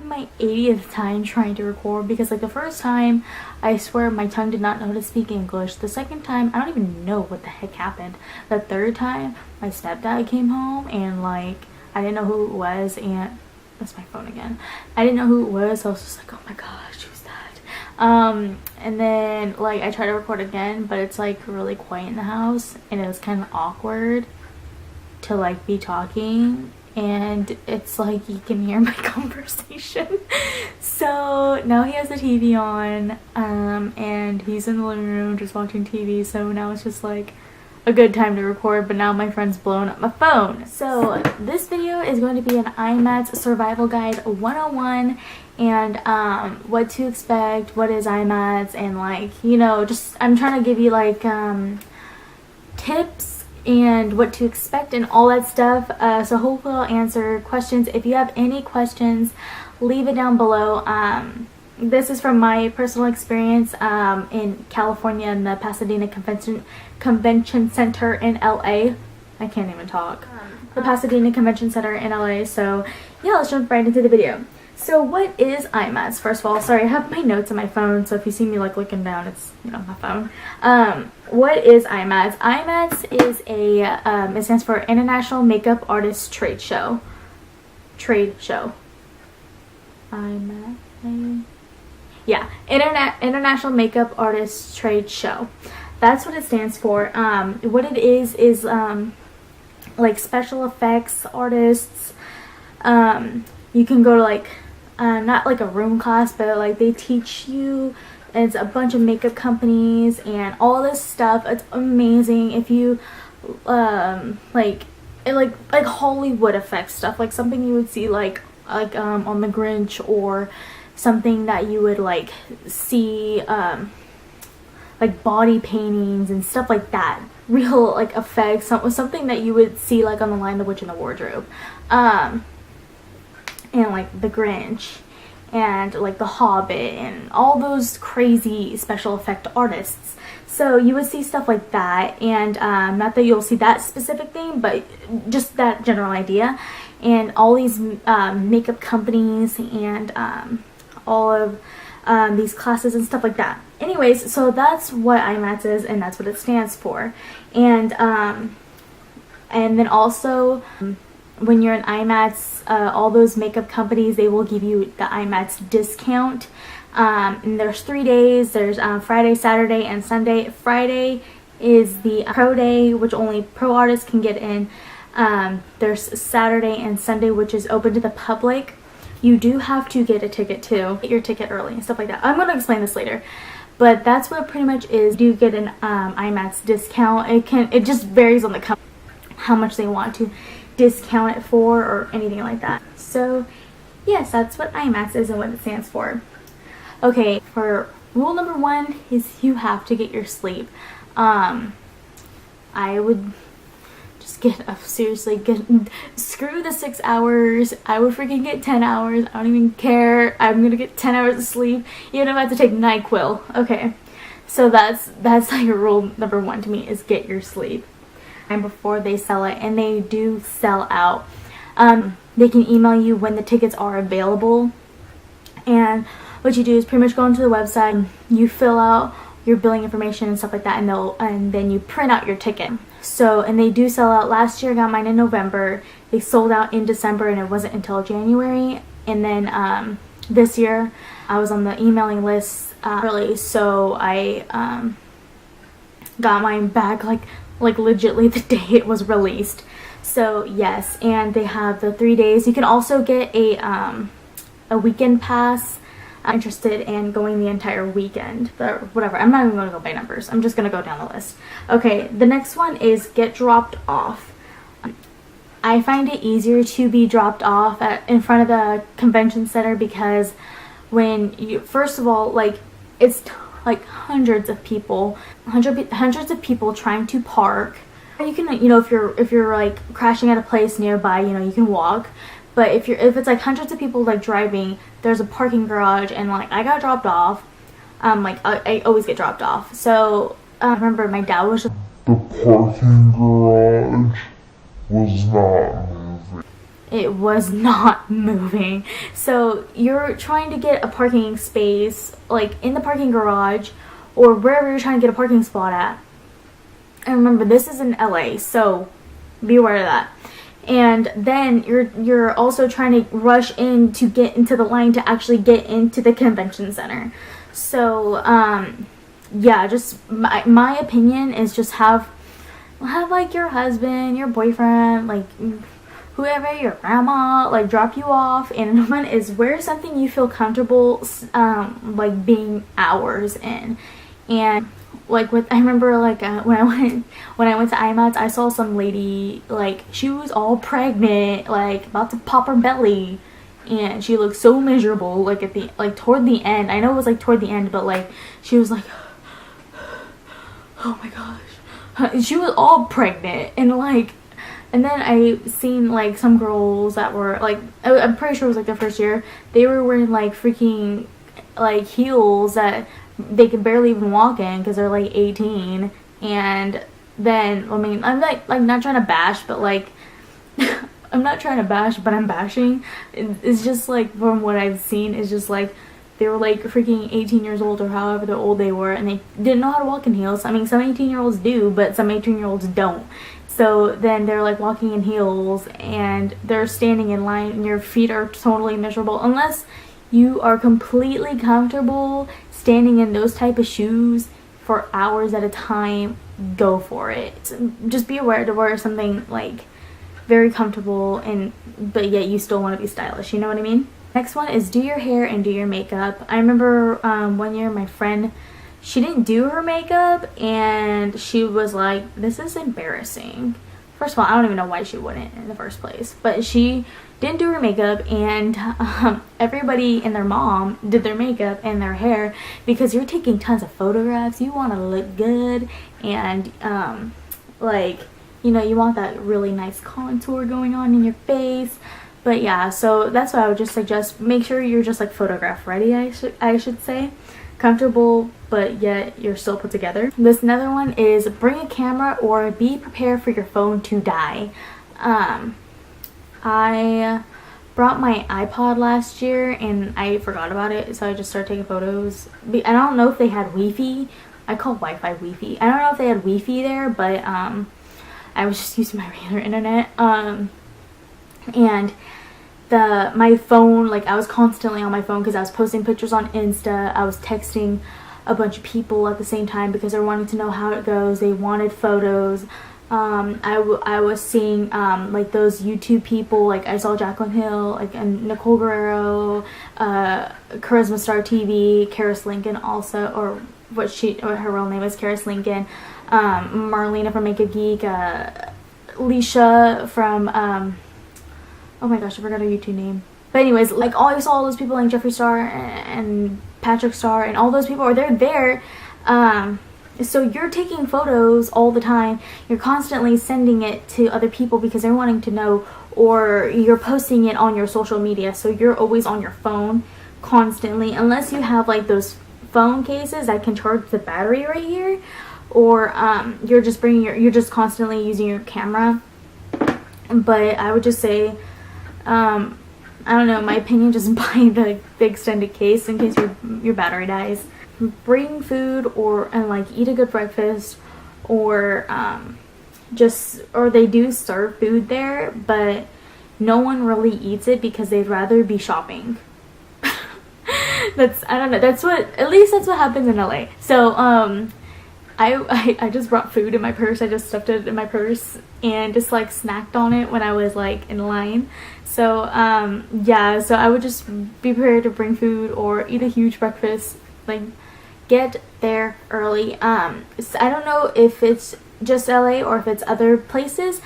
my 80th time trying to record because like the first time I swear my tongue did not know how to speak English. The second time I don't even know what the heck happened. The third time my stepdad came home and like I didn't know who it was, and that's my phone again. I didn't know who it was, so I was just like, oh my gosh, who's that? And then like I tried to record again, but it's like really quiet in the house and it was kind of awkward to like be talking, and it's like you can hear my conversation. So now he has the TV on and he's in the living room just watching TV, so now it's just like a good time to record, but now my friend's blowing up my phone. So this video is going to be an IMATS survival guide 101 and what to expect, what is IMATS, and like, you know, just I'm trying to give you like tips and what to expect and all that stuff. So hopefully I'll answer questions. If you have any questions, leave it down below. This is from my personal experience in California in the Pasadena Convention Center in LA. I can't even talk. The Pasadena Convention Center in LA. So yeah, let's jump right into the video. So what is IMATS? First of all, sorry, I have my notes on my phone, so if you see me like looking down, it's, you know, my phone. What is IMATS? IMATS is a, it stands for International Makeup Artists Trade Show. IMATS. Yeah, International Makeup Artists Trade Show. That's what it stands for. What it is like special effects artists. You can go to like not like a room class, but like they teach you. It's a bunch of makeup companies and all this stuff. It's amazing. If you like Hollywood effects stuff, like something you would see like on the Grinch, or something that you would like see like body paintings and stuff like that, real like effects, something that you would see like on the Lion, the Witch, and the Wardrobe, and like the Grinch and like the Hobbit and all those crazy special effect artists. So you would see stuff like that, and not that you'll see that specific thing, but just that general idea, and all these makeup companies and all of these classes and stuff like that. Anyways, so that's what IMATS is, and that's what it stands for. And then also when you're in IMATS, all those makeup companies, they will give you the IMATS discount. And there's 3 days. There's Friday, Saturday, and Sunday. Friday is the pro day, which only pro artists can get in. There's Saturday and Sunday, which is open to the public. You do have to get a ticket too. Get your ticket early and stuff like that. I'm going to explain this later. But that's what it pretty much is. You get an IMATS discount. It just varies on the company how much they want to discount it for or anything like that. So yes, that's what IMATS is and what it stands for. Okay, for rule number 1 is you have to get your sleep. I would just screw the 6 hours. I would freaking get 10 hours. I don't even care. I'm gonna get 10 hours of sleep, even if I have to take NyQuil. Okay, so that's like rule number 1 to me, is get your sleep. And before they sell it, and they do sell out. They can email you when the tickets are available, and what you do is pretty much go onto the website, you fill out your billing information and stuff like that, and then you print out your ticket. So, and they do sell out. Last year I got mine in November. They sold out in December, and it wasn't until January. And then this year I was on the emailing list early, so I got mine back like legitly the day it was released. So yes, and they have the 3 days. You can also get a weekend pass. I'm interested in going the entire weekend, or whatever. I'm not even going to go by numbers. I'm just going to go down the list. Okay, the next one is get dropped off. I find it easier to be dropped off in front of the convention center, because when you, first of all, like, it's like hundreds of people trying to park. You can, you know, if you're like crashing at a place nearby, you know, you can walk. But if it's like hundreds of people like driving, there's a parking garage, and like I got dropped off. Like I always get dropped off. So I remember my dad was just, the parking garage was not moving. It was not moving. So you're trying to get a parking space, like in the parking garage or wherever you're trying to get a parking spot at. And remember, this is in LA, so be aware of that. And then you're also trying to rush in to get into the line to actually get into the convention center. So yeah, just my opinion is just have like your husband, your boyfriend, like whoever, your grandma, like drop you off. And one is wear something you feel comfortable like being hours in. And like I remember like when I went to IMATS, I saw some lady, like she was all pregnant, like about to pop her belly, and she looked so miserable, like at the toward the end. I know it was like toward the end, but like she was like, oh my gosh, she was all pregnant. And like, and then I seen like some girls that were like, I'm pretty sure it was like their first year, they were wearing like freaking like heels that they could barely even walk in because they're like 18. And then, I mean, I'm like not trying to bash, but like I'm not trying to bash, but I'm bashing. It's just like, from what I've seen, it's just like they were like freaking 18 years old or however old they were, and they didn't know how to walk in heels. I mean, some 18-year-olds do, but some 18-year-olds don't. So then they're like walking in heels and they're standing in line and your feet are totally miserable. Unless you are completely comfortable standing in those type of shoes for hours at a time, go for it. Just be aware to wear something like very comfortable, and but yet you still want to be stylish, you know what I mean? Next one is do your hair and do your makeup. I remember one year my friend, she didn't do her makeup and she was like, this is embarrassing. First of all, I don't even know why she wouldn't in the first place, but she didn't do her makeup, and everybody and their mom did their makeup and their hair because you're taking tons of photographs. You want to look good, and like, you know, you want that really nice contour going on in your face. But yeah, so that's what I would just suggest. Make sure you're just like photograph ready, I should say. Comfortable, but yet you're still put together. This another one is bring a camera or be prepared for your phone to die. I brought my iPod last year and I forgot about it, so I just started taking photos. I don't know if they had Wi-Fi. I call Wi-Fi Wi-Fi. I don't know if they had Wi-Fi there, but I was just using my regular internet. And my phone, like I was constantly on my phone because I was posting pictures on Insta. I was texting a bunch of people at the same time because they're wanting to know how it goes. They wanted photos. I was seeing like those YouTube people, like I saw Jaclyn Hill, like, and Nicole Guerrero, Charisma Star TV, Karis Lincoln also, or her real name is Karis Lincoln, Marlena from Makeup Geek, Leisha from oh my gosh, I forgot her YouTube name. But anyways, like I saw all those people like Jeffree Star and Patrick Star and all those people, they're there. So you're taking photos all the time. You're constantly sending it to other people because they're wanting to know, or you're posting it on your social media. So you're always on your phone constantly, unless you have like those phone cases that can charge the battery right here, or you're just you're just constantly using your camera. But I would just say, I don't know, my opinion, just buy the extended case in case your battery dies. Bring food and like eat a good breakfast, or or they do serve food there, but no one really eats it because they'd rather be shopping. I don't know, at least that's what happens in LA. So I just brought food in my purse. I just stuffed it in my purse and just like snacked on it when I was like in line. So yeah, so I would just be prepared to bring food or eat a huge breakfast. Like, get there early. So I don't know if it's just LA or if it's other places.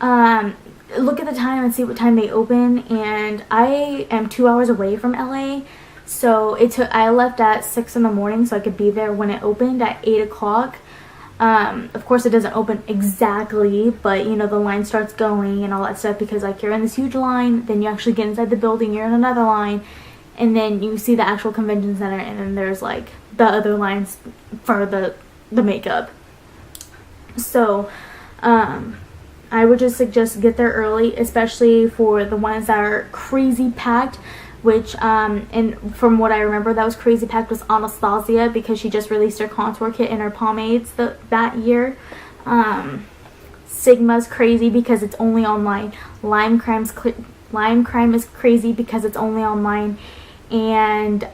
Look at the time and see what time they open. And I am 2 hours away from LA, so I left at 6 in the morning so I could be there when it opened at 8 o'clock. Of course it doesn't open exactly, but you know, the line starts going and all that stuff, because like you're in this huge line, then you actually get inside the building, you're in another line, and then you see the actual convention center, and then there's like the other lines for the makeup. So I would just suggest get there early, especially for the ones that are crazy packed, which and from what I remember, that was crazy packed was Anastasia, because she just released her contour kit and her pomades that year. Sigma's crazy because it's only online. Lime Crime is crazy because it's only online. And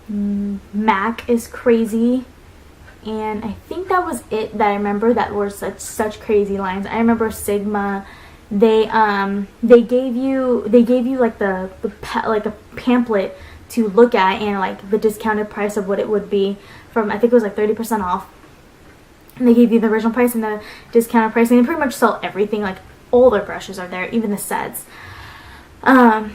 MAC is crazy. And I think that was it that I remember that were such crazy lines. I remember Sigma, they gave you like like a pamphlet to look at, and like the discounted price of what it would be from, I think it was like 30% off. And they gave you the original price and the discounted price, and they pretty much sell everything. Like all their brushes are there, even the sets. And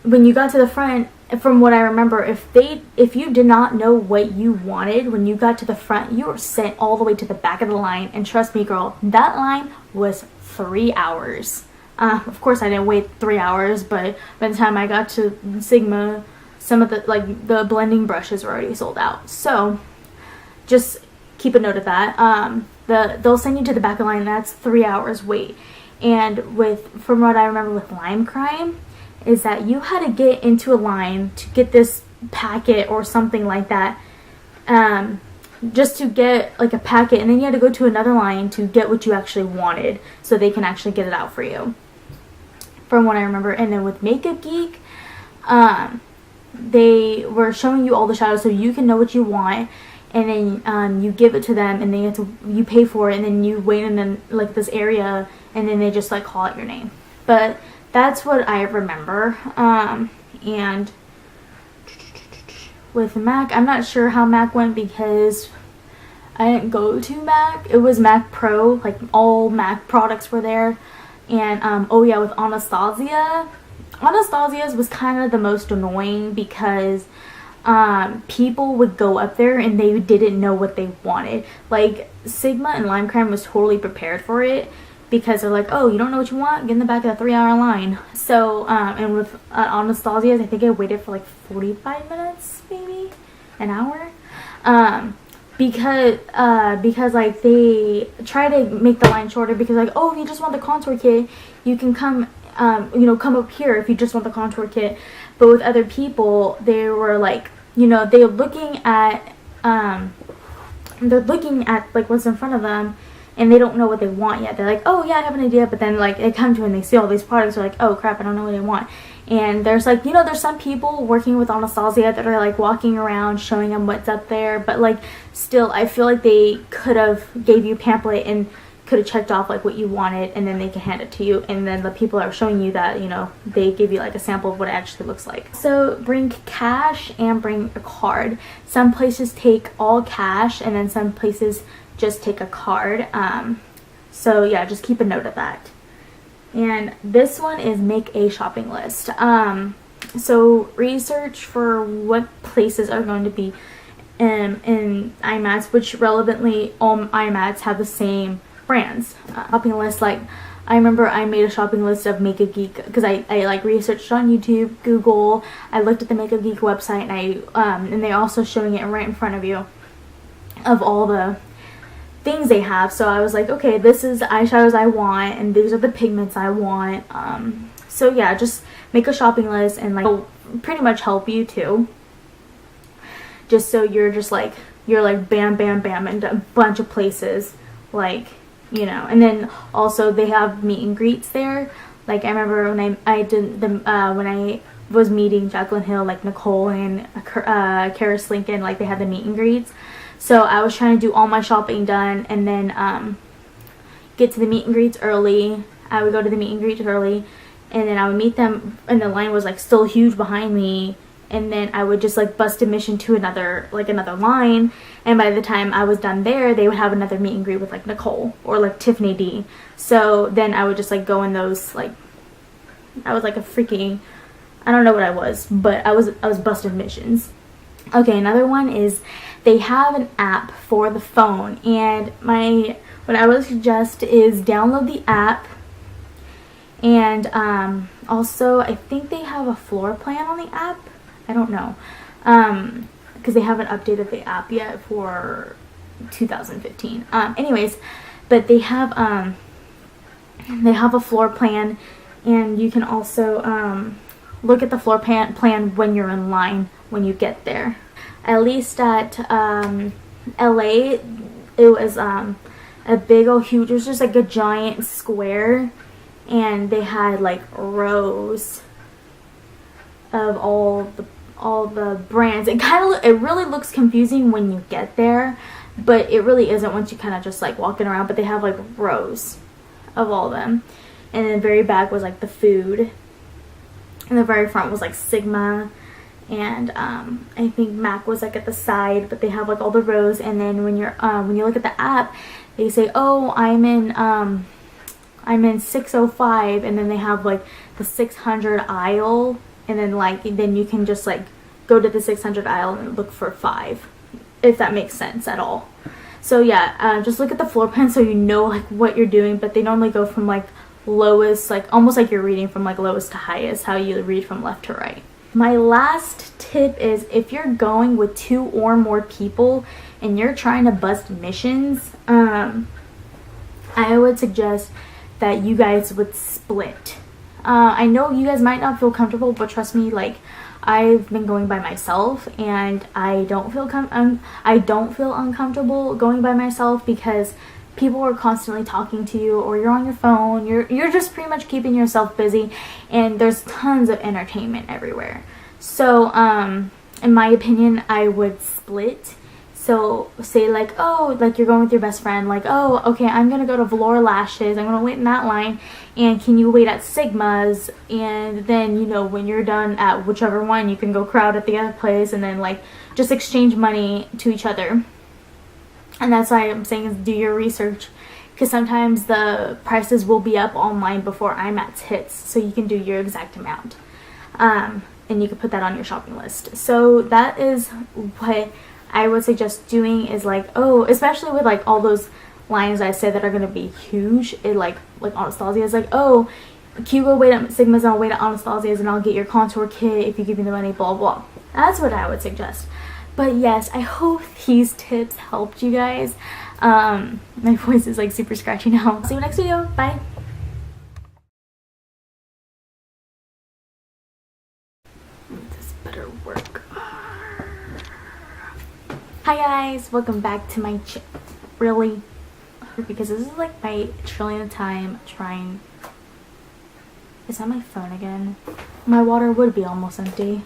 when you got to the front, from what I remember, if you did not know what you wanted, when you got to the front, you were sent all the way to the back of the line. And trust me, girl, that line was 3 hours. Of course, I didn't wait 3 hours, but by the time I got to Sigma, some of the blending brushes were already sold out. So just keep a note of that. They'll send you to the back of the line. That's 3 hours wait. And from what I remember with Lime Crime, is that you had to get into a line to get this packet or something like that, just to get like a packet, and then you had to go to another line to get what you actually wanted, so they can actually get it out for you, from what I remember. And then with Makeup Geek, they were showing you all the shadows so you can know what you want, and then you give it to them, and then you pay for it, and then you wait in like this area, and then they just like call out your name. But that's what I remember. And with MAC, I'm not sure how MAC went because I didn't go to MAC. It was MAC Pro, like all MAC products were there. And oh yeah, with Anastasia's was kind of the most annoying because people would go up there and they didn't know what they wanted. Like Sigma and Lime Crime was totally prepared for it, because they're like, oh, you don't know what you want? Get in the back of the 3 hour line. So, and with Anastasia's, I think I waited for like 45 minutes, maybe an hour. Because like they try to make the line shorter, because like, oh, if you just want the contour kit, you can come up here if you just want the contour kit. But with other people, they were like, they're looking at like what's in front of them, and they don't know what they want yet. They're like, oh yeah, I have an idea, but then like they come to it and they see all these products, they're like, oh crap, I don't know what I want. And there's like, there's some people working with Anastasia that are like walking around showing them what's up there, but like still, I feel like they could have gave you a pamphlet and could have checked off like what you wanted, and then they can hand it to you, and then the people that are showing you that, they give you like a sample of what it actually looks like. So bring cash and bring a card. Some places take all cash, and then some places just take a card. So yeah, just keep a note of that. And this one is make a shopping list. So research for what places are going to be in IMATS, which relevantly all IMATS have the same brands. Shopping list, like I remember I made a shopping list of Makeup Geek because I like researched on YouTube, Google. I looked at the Makeup Geek website, and and they're also showing it right in front of you of all the things they have. So I was like, okay, this is the eyeshadows I want, and these are the pigments I want. So yeah, just make a shopping list, and like it'll pretty much help you too, just so you're like bam bam bam in a bunch of places, like, and then also they have meet and greets there. Like I remember when I did when I was meeting Jaclyn Hill, like Nicole and Karis Lincoln, like they had the meet and greets. So I was trying to do all my shopping done, and then get to the meet and greets early. I would go to the meet and greets early, and then I would meet them, and the line was like still huge behind me, and then I would just like bust admission to another line, and by the time I was done there, they would have another meet and greet with like Nicole or like Tiffany D. So then I would just like go in those, like I was like a freaking, I don't know what I was, but I was bust admissions. Okay, another one is they have an app for the phone, and what I would suggest is download the app, and also I think they have a floor plan on the app. I don't know, because they haven't updated the app yet for 2015. Anyways, but they have a floor plan, and you can also look at the floor plan when you're in line when you get there. At least at LA, it was a big old huge, it was just like a giant square, and they had like rows of all the brands. It really looks confusing when you get there, but it really isn't once you kind of just like walking around. But they have like rows of all of them, and then the very back was like the food, and the very front was like Sigma, and I think Mac was like at the side. But they have like all the rows, and then when you look at the app, they say, oh, I'm in 605, and then they have like the 600 aisle, and then you can just like go to the 600 aisle and look for 5, if that makes sense at all. So yeah, just look at the floor plan so you know like what you're doing. But they normally go from like lowest, like almost like you're reading from like lowest to highest, how you read from left to right. My last tip is, if you're going with 2 or more people and you're trying to bust missions, I would suggest that you guys would split. I know you guys might not feel comfortable, but trust me, like I've been going by myself, and I don't feel uncomfortable going by myself, because people are constantly talking to you, or you're on your phone, you're just pretty much keeping yourself busy, and there's tons of entertainment everywhere. So in my opinion, I would split. So say like, oh, like you're going with your best friend, like, oh, okay, I'm gonna go to Velour Lashes, I'm gonna wait in that line, and can you wait at Sigma's? And then, you know, when you're done at whichever one, you can go crowd at the other place, and then like just exchange money to each other. And that's why I'm saying is do your research, because sometimes the prices will be up online before IMATS hits, so you can do your exact amount, and you can put that on your shopping list. So that is what I would suggest doing, is like, oh, especially with like all those lines I said that are going to be huge, it like Anastasia is like, oh, can you go wait at Sigma's and I'll wait at Anastasia's and I'll get your contour kit if you give me the money, blah blah. That's what I would suggest. But yes, I hope these tips helped you guys. My voice is like super scratchy now. See you next video. Bye. This better work. Hi guys, welcome back to my really, because this is like my trillionth time trying. Is that my phone again? My water would be almost empty.